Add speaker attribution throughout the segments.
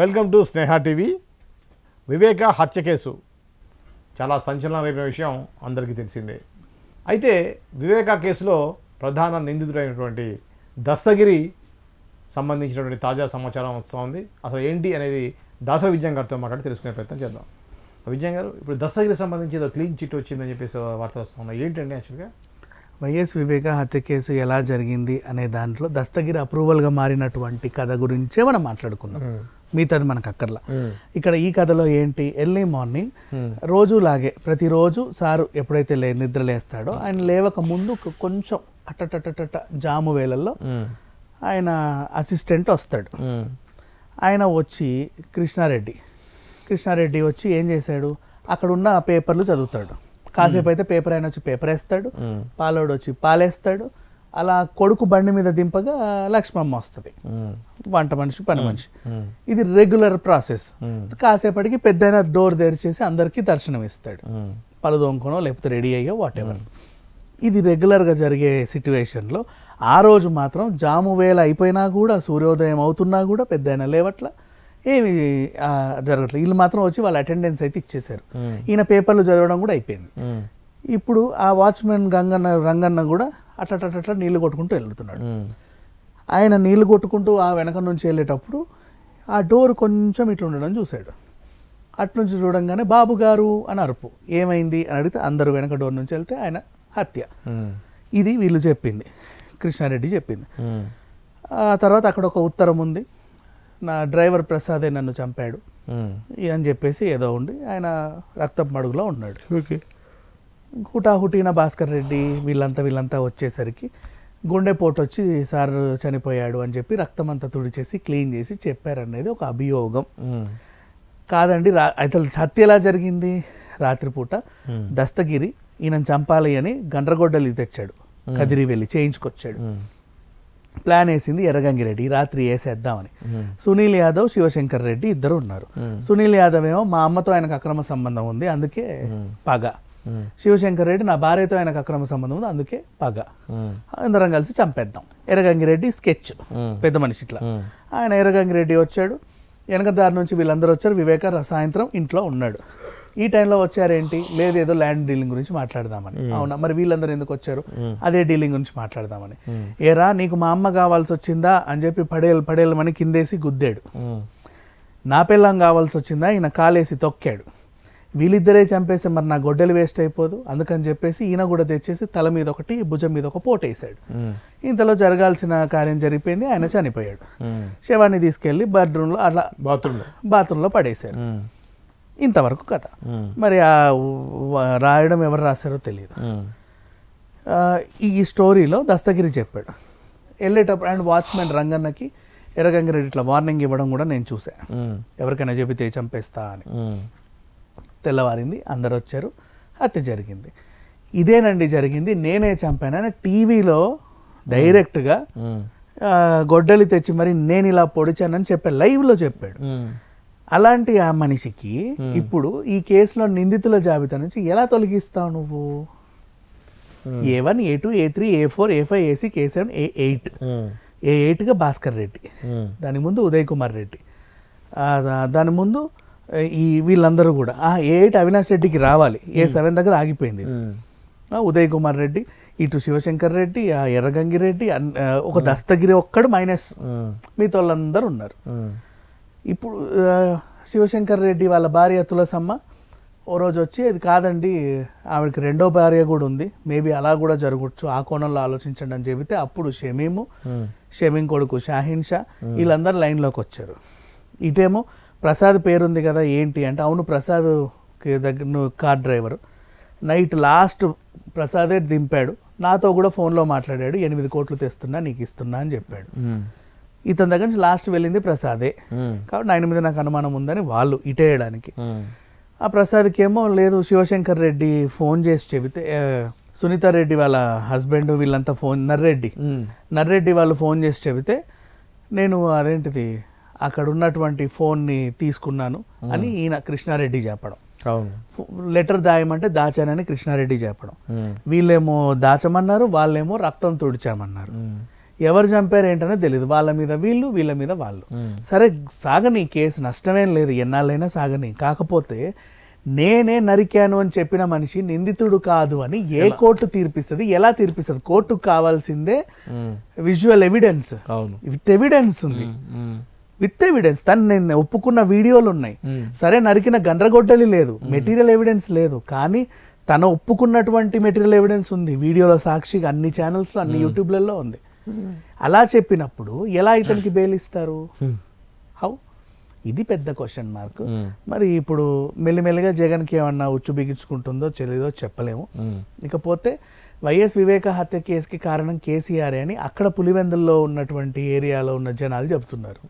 Speaker 1: Welcome to Sneha TV. Viveka హత్య case చాలా సంచలనమైన విషయం అందరికీ తెలిసిందే. అయితే వివేక కేసులో ప్రధాన నిందితుడైనటువంటి దస్తగిరి సంబంధించినటువంటి తాజా సమాచారం వస్తుంది. అసలు ఏంటి అనేది దాసరి విజయం గారితో మాట్లాడి తెలుసుకునే ప్రయత్నం చేద్దాం. విజయం గారు, ఇప్పుడు దస్తగిరి సంబంధించి ఏదో క్లీన్ చిట్ వచ్చిందని చెప్పేసి వార్తలు వస్తున్నాయి. ఏంటండి యాక్చువల్గా
Speaker 2: వైఎస్ వివేక హత్య కేసు ఎలా జరిగింది అనే దాంట్లో దస్తగిరి అప్రూవల్గా మారినటువంటి కథ గురించే మనం మాట్లాడుకున్నాం. మిగతాది మనకు అక్కర్లా. ఇక్కడ ఈ కథలో ఏంటి, ఎర్లీ మార్నింగ్ రోజులాగే ప్రతిరోజు సారు ఎప్పుడైతే నిద్ర లేస్తాడో ఆయన లేవక ముందు కొంచెం అట్టటట జాము వేళల్లో ఆయన అసిస్టెంట్ వస్తాడు. ఆయన వచ్చి కృష్ణారెడ్డి వచ్చి ఏం చేశాడు, అక్కడ ఉన్న పేపర్లు చదువుతాడు. కాసేపు అయితే పేపర్ ఆయన వచ్చి పేపర్ వేస్తాడు, పాలోడు వచ్చి పాలేస్తాడు. అలా కొడుకు బండి మీద దింపగా లక్ష్మమ్మ వస్తుంది, వంట మనిషి పని మనిషి. ఇది రెగ్యులర్ ప్రాసెస్. కాసేపటికి పెద్దయిన డోర్ తెరిచేసి అందరికీ దర్శనం ఇస్తాడు, పలు దొంగనో లేకపోతే రెడీ అయ్యో వాట్ ఎవర్. ఇది రెగ్యులర్గా జరిగే సిట్యువేషన్లో ఆ రోజు మాత్రం జాము వేళ అయిపోయినా కూడా సూర్యోదయం అవుతున్నా కూడా పెద్దయిన లేవట్ల ఏమి జరగట్లేదు. వీళ్ళు మాత్రం వచ్చి వాళ్ళ అటెండెన్స్ అయితే ఇచ్చేశారు. ఈయన పేపర్లు చదవడం కూడా అయిపోయింది. ఇప్పుడు ఆ వాచ్మెన్ రంగన్న కూడా అట్లా నీళ్లు కొట్టుకుంటూ వెళ్తున్నాడు. ఆయన నీళ్లు కొట్టుకుంటూ ఆ వెనక నుంచి వెళ్ళేటప్పుడు ఆ డోర్ కొంచెం ఇట్లా ఉండడం చూశాడు. అట్నుంచి చూడంగానే బాబు గారు అని అరుపు. ఏమైంది అని అడిగితే అందరూ వెనక డోర్ నుంచి వెళ్తే ఆయన హత్య. ఇది వీళ్ళు చెప్పింది, కృష్ణారెడ్డి చెప్పింది. ఆ తర్వాత అక్కడ ఒక ఉత్తరం ఉంది, నా డ్రైవర్ ప్రసాదే నన్ను చంపాడు అని చెప్పేసి ఏదో ఉండి ఆయన రక్తపు మడుగులో ఉన్నాడు.
Speaker 1: ఓకే.
Speaker 2: హుటాహుటీన భాస్కర్ రెడ్డి వీళ్ళంతా వచ్చేసరికి గుండెపోటు వచ్చి సార్ చనిపోయాడు అని చెప్పి రక్తం అంతా తుడిచేసి క్లీన్ చేసి చెప్పారనేది ఒక అభియోగం. కాదండి, అయితే హత్య ఎలా జరిగింది? రాత్రిపూట దస్తగిరి ఈయన చంపాలి అని గండ్రగొడ్డలి తెచ్చాడు, కదిరి వెళ్ళి చేయించుకొచ్చాడు. ప్లాన్ వేసింది ఎర్రగంగిరెడ్డి, రాత్రి వేసేద్దామని. సునీల్ యాదవ్, శివశంకర్ రెడ్డి ఇద్దరు ఉన్నారు. సునీల్ యాదవ్ ఏమో మా అమ్మతో ఆయనకు అక్రమ సంబంధం ఉంది అందుకే పగ. శివశంకర్ రెడ్డి నా భార్యతో ఆయనకు అక్రమ సంబంధం ఉంది అందుకే పగ. అందరం కలిసి చంపేద్దాం. ఎర్రగంగిరెడ్డి స్కెచ్, పెద్ద మనిషి ఇట్లా. ఆయన ఎర్రగంగిరెడ్డి వచ్చాడు, వెనక దారి నుంచి వీళ్ళందరూ వచ్చారు. వివేక సాయంత్రం ఇంట్లో ఉన్నాడు. ఈ టైంలో వచ్చారేంటి, లేదు ఏదో ల్యాండ్ డీలింగ్ గురించి మాట్లాడదామని. అవునా, మరి వీళ్ళందరూ ఎందుకు వచ్చారు? అదే డీలింగ్ గురించి మాట్లాడదామని. ఏరా నీకు మా అమ్మ కావాల్సి వచ్చిందా అని చెప్పి పడేళ్ళమని కిందేసి గుద్దాడు. నా పిల్లం కావాల్సి వచ్చిందా ఈయన కాలేసి తొక్కాడు. వీళ్ళిద్దరే చంపేస్తే మరి నా గొడ్డలు వేస్ట్ అయిపోదు, అందుకని చెప్పేసి ఈయన కూడా తెచ్చేసి తల మీద ఒకటి భుజం మీద ఒక పోటేసాడు. ఇంతలో జరగాల్సిన కార్యం జరిగిపోయింది, ఆయన చనిపోయాడు. శవాన్ని తీసుకెళ్లి బెడ్రూమ్లో అట్లా బాత్రూంలో పడేశారు. ఇంతవరకు కథ. మరి రాయడం ఎవరు రాశారో తెలియదు. ఈ స్టోరీలో దస్తగిరి చెప్పాడు. వెళ్ళేటప్పుడు అండ్ వాచ్మెన్ రంగన్నకి ఎర్రగంగిరెడ్డి ఇట్లా వార్నింగ్ ఇవ్వడం కూడా నేను చూశాను, ఎవరికైనా చెబితే చంపేస్తా అని. తెల్లవారింది, అందరు వచ్చారు, హత్య జరిగింది. ఇదేనండి జరిగింది, నేనే చంపానని టీవీలో డైరెక్ట్గా గొడ్డలి తెచ్చి మరి నేను ఇలా పొడిచానని చెప్పాడు, లైవ్లో చెప్పాడు. అలాంటి ఆ మనిషికి ఇప్పుడు ఈ కేసులో నిందితుల జాబితా నుంచి ఎలా తొలగిస్తావు నువ్వు? A1, A2, A3, A4, A5, A6, A7, A8. A8గా Bhaskar Reddy, దాని ముందు ఉదయ్ కుమార్ రెడ్డి, దాని ముందు ఈ వీళ్ళందరూ కూడా A8 అవినాష్ రెడ్డికి రావాలి, A7 దగ్గర ఆగిపోయింది. ఉదయ్ కుమార్ రెడ్డి, ఇటు శివశంకర్ రెడ్డి, ఎర్రగంగిరెడ్డి, ఒక దస్తగిరి ఒక్కడు మైనస్, మిగతా వాళ్ళందరూ ఉన్నారు. ఇప్పుడు శివశంకర్ రెడ్డి వాళ్ళ భార్య తులసమ్మ ఓ రోజు వచ్చి అది కాదండి ఆవిడకి రెండో భార్య కూడా ఉంది, మేబీ అలా కూడా జరగచ్చు, ఆ కోణంలో ఆలోచించండి అని చెబితే అప్పుడు షమీం కొడుకు షాహీన్ షా వీళ్ళందరూ లైన్లోకి వచ్చారు. ఇటేమో ప్రసాద్ పేరుంది కదా ఏంటి అంటే, అవును ప్రసాద్ దగ్గర కార్ డ్రైవర్, నైట్ లాస్ట్ ప్రసాదే దింపాడు, నాతో కూడా ఫోన్లో మాట్లాడాడు, 8 కోట్లు తెస్తున్నా నీకు ఇస్తున్నా అని చెప్పాడు. ఇతని దగ్గర నుంచి లాస్ట్ వెళ్ళింది ప్రసాదే, కాబట్టి ఆయన మీద నాకు అనుమానం ఉందని వాళ్ళు ఇటేయడానికి. ఆ ప్రసాద్కి ఏమో లేదు, శివశంకర్ రెడ్డి ఫోన్ చేసి చెబితే, సునీత రెడ్డి వాళ్ళ హస్బెండ్ వీళ్ళంతా నర్రెడ్డి వాళ్ళు ఫోన్ చేసి చెబితే నేను అదేంటిది అక్కడ ఉన్నటువంటి ఫోన్ని తీసుకున్నాను అని ఈయన కృష్ణారెడ్డి చెప్పడం. లెటర్ దాయమంటే దాచానని కృష్ణారెడ్డి చెప్పడం. వీళ్ళేమో దాచమన్నారు, వాళ్ళేమో రక్తం తుడిచామన్నారు. ఎవరు చంపారు ఏంటనే తెలియదు, వాళ్ళ మీద వీళ్ళు, వీళ్ళ మీద వాళ్ళు. సరే సాగని కేసు, నష్టమేం లేదు, ఎన్నాళ్ళైనా సాగని. కాకపోతే నేనే నరికాను అని చెప్పిన మనిషి నిందితుడు కాదు అని ఏ కోర్టు తీర్పిస్తుంది? ఎలా తీర్పిస్తుంది? కోర్టుకు కావాల్సిందే విజువల్ ఎవిడెన్స్. విత్ ఎవిడెన్స్ ఉంది, విత్ ఎవిడెన్స్. తను నేను ఒప్పుకున్న వీడియోలు ఉన్నాయి. సరే నరికిన గండ్రగొడ్డలి లేదు, మెటీరియల్ ఎవిడెన్స్ లేదు, కానీ తను ఒప్పుకున్నటువంటి మెటీరియల్ ఎవిడెన్స్ ఉంది. వీడియోలో సాక్షిగా అన్ని ఛానల్స్లో, అన్ని యూట్యూబ్లలో ఉంది. అలా చెప్పినప్పుడు ఎలా ఇతనికి బెయిల్ ఇస్తారు? హౌ? ఇది పెద్ద క్వశ్చన్ మార్క్. మరి ఇప్పుడు మెల్లిమెల్లిగా జగన్కి ఏమన్నా ఉచ్చు బిగించుకుంటుందో తెలియదో చెప్పలేము. ఇకపోతే వైఎస్ వివేక హత్య కేసుకి కారణం కేసీఆర్ అని అక్కడ పులివెందుల్లో ఉన్నటువంటి ఏరియాలో ఉన్న జనాలు చెప్తున్నారు.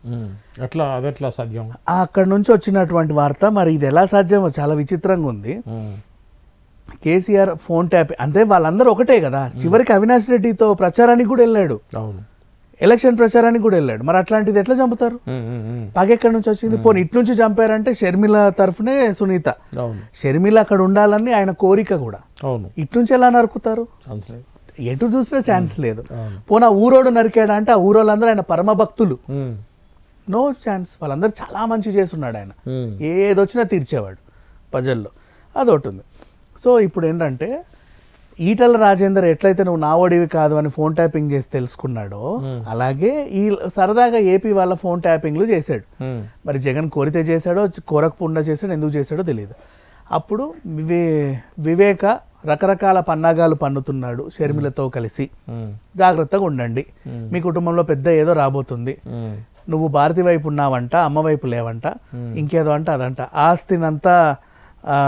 Speaker 1: అదెట్లా సాధ్యం?
Speaker 2: అక్కడ నుంచి వచ్చినటువంటి వార్త. మరి ఇది ఎలా సాధ్యమో చాలా విచిత్రంగా ఉంది. కేసీఆర్ ఫోన్ ట్యాప్ అంటే వాళ్ళందరూ ఒకటే కదా. చివరికి అవినాష్ రెడ్డితో ప్రచారానికి కూడా వెళ్ళాడు, ఎలక్షన్ ప్రచారానికి కూడా వెళ్ళాడు. మరి అట్లాంటిది ఎట్లా చంపుతారు? పగెక్కడి నుంచి వచ్చింది? పోనీ ఇటు నుంచి చంపారంటే షర్మిల తరఫునే సునీత, షర్మిల అక్కడ ఉండాలని ఆయన కోరిక కూడా. ఇటు నుంచి ఎలా నరుకుతారు? ఎటు చూసినా ఛాన్స్ లేదు. పోనా ఊరోడు నరికాడా అంటే ఆ ఊరోళ్ళందరూ ఆయన పరమ భక్తులు, నో ఛాన్స్. వాళ్ళందరూ చాలా మంచి చేస్తున్నాడు ఆయన, ఏదొచ్చినా తీర్చేవాడు ప్రజల్లో, అదొకటి ఉంది. సో ఇప్పుడు ఏంటంటే ఈటల రాజేందర్ ఎట్లయితే నువ్వు నా ఓడివి కాదు అని ఫోన్ ట్యాపింగ్ చేసి తెలుసుకున్నాడో, అలాగే ఈ సరదాగా ఏపీ వాళ్ళ ఫోన్ ట్యాపింగ్లు చేశాడు. మరి జగన్ కోరితే చేశాడో కోరకుండా చేశాడో ఎందుకు చేశాడో తెలియదు. అప్పుడు వివేక రకరకాల పన్నాగాలు పన్నుతున్నాడు షర్మిలతో కలిసి, జాగ్రత్తగా ఉండండి, మీ కుటుంబంలో పెద్ద ఏదో రాబోతుంది, నువ్వు భారతి వైపు ఉన్నావంట, అమ్మ వైపు లేవంట, ఇంకేదో అంట అదంట, ఆస్తినంతా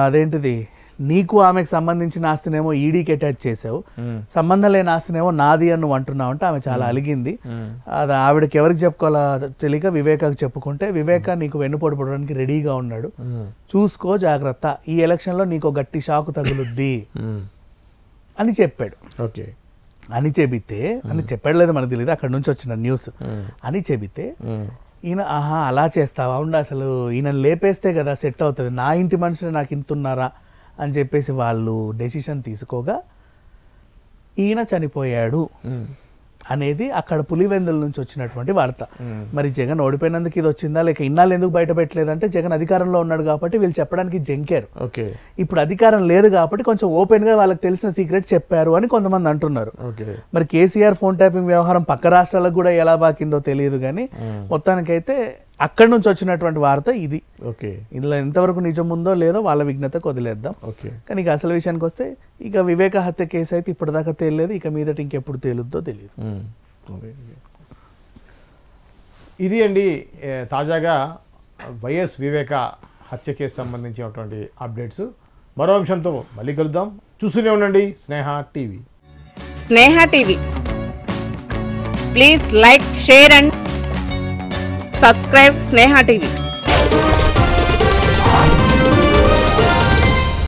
Speaker 2: అదేంటిది నీకు ఆమెకు సంబంధించిన ఆస్తినేమో ఈడీకి అటాచ్ చేసావు, సంబంధం లేని ఆస్తినేమో నాది అని నువ్వు అంటున్నావు అంటే ఆమె చాలా అలిగింది. అది ఆవిడకి ఎవరికి చెప్పుకోవాలా తెలియక వివేకాకి చెప్పుకుంటే, వివేక నీకు వెన్నుపోటు పడడానికి రెడీగా ఉన్నాడు, చూసుకో జాగ్రత్త, ఈ ఎలక్షన్లో నీకు గట్టి షాకు తగులుద్ది అని చెప్పాడు.
Speaker 1: ఓకే
Speaker 2: అని చెబితే, అని చెప్పాడు లేదు మనకు తెలియదు, అక్కడ నుంచి వచ్చిన న్యూస్ అని చెబితే ఈయన ఆహా అలా చేస్తావా, ఉండి అసలు ఈయన లేపేస్తే కదా సెట్ అవుతుంది, నా ఇంటి మనుషులు నాకు ఇంతున్నారా అని చెప్పేసి వాళ్ళు డెసిషన్ తీసుకోగా ఈయన చనిపోయాడు అనేది అక్కడ పులివెందుల నుంచి వచ్చినటువంటి వార్త. మరి జగన్ ఓడిపోయినందుకు ఇది వచ్చిందా, లేక ఇన్నాళ్ళు ఎందుకు బయట పెట్టలేదంటే జగన్ అధికారంలో ఉన్నాడు కాబట్టి వీళ్ళు చెప్పడానికి జంకారు. ఇప్పుడు అధికారం లేదు కాబట్టి కొంచెం ఓపెన్ గా వాళ్ళకి తెలిసిన సీక్రెట్ చెప్పారు అని కొంతమంది అంటున్నారు. మరి కేసీఆర్ ఫోన్ ట్యాపింగ్ వ్యవహారం పక్క రాష్ట్రాలకు కూడా ఎలా బాకిందో తెలియదు, కానీ మొత్తానికైతే అక్కడి నుంచి వచ్చినటువంటి వార్త ఇది. ఇందులో ఎంతవరకు నిజం ఉందో లేదో వాళ్ళ విజ్ఞతకు వదిలేద్దాం. కానీ ఇక అసలు విషయానికి వస్తే, ఇక వివేక హత్య కేసు అయితే ఇప్పటిదాకా తేలలేదు, ఇక మీదట ఇంకెప్పుడు తేలుద్దో తెలియదు.
Speaker 1: ఇది అండి తాజాగా వైఎస్ వివేక హత్య కేసు సంబంధించినటువంటి అప్డేట్స్. మరో అంశంతో మళ్ళీ కలుద్దాం. చూస్తూనే ఉండండి Sneha TV.
Speaker 3: Sneha TV, please like, share and subscribe Sneha TV.